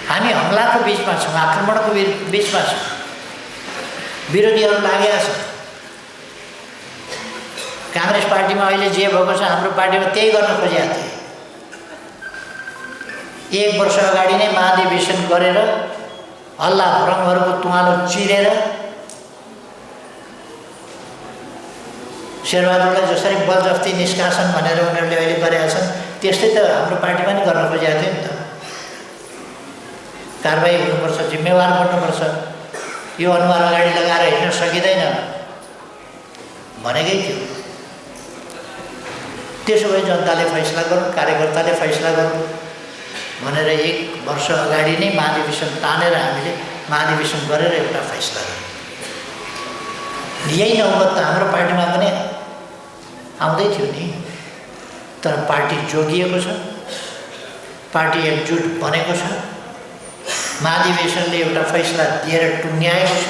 हामी हमलाको बिचमा छौँ, आक्रमणको बिचमा छौँ। विरोधीहरू लागेका छन्। काङ्ग्रेस पार्टीमा अहिले जे भएको छ हाम्रो पार्टीमा त्यही गर्न खोजेका थिए। 1 वर्ष अगाडि नै महाधिवेशन गरेर हल्ला भरङहरूको तुवालो चिरेर शेरबहादुरलाई जसरी बलजफ्ती निष्कासन भनेर उनीहरूले अहिले गरेका छन् त्यस्तै त हाम्रो पार्टीमा नि गर्न खोजेका थियो नि त। कारबाही हुनुपर्छ, जिम्मेवार बन्नुपर्छ, यो अनुहार अगाडि लगाएर हिँड्न सकिँदैन भनेकै थियो। त्यसो भए जनताले फैसला गरौँ, कार्यकर्ताले फैसला गरौँ भनेर 1 वर्ष अगाडि नै महाधिवेशन तानेर हामीले महाधिवेशन गरेर एउटा फैसला गऱ्यौँ। यही नौबत त हाम्रो पार्टीमा पनि आउँदै थियो नि। तर पार्टी जोगिएको छ, पार्टी एकजुट बनेको छ, महाधिवेशनले एउटा फैसला दिएर टुङ्ग्याएको छ।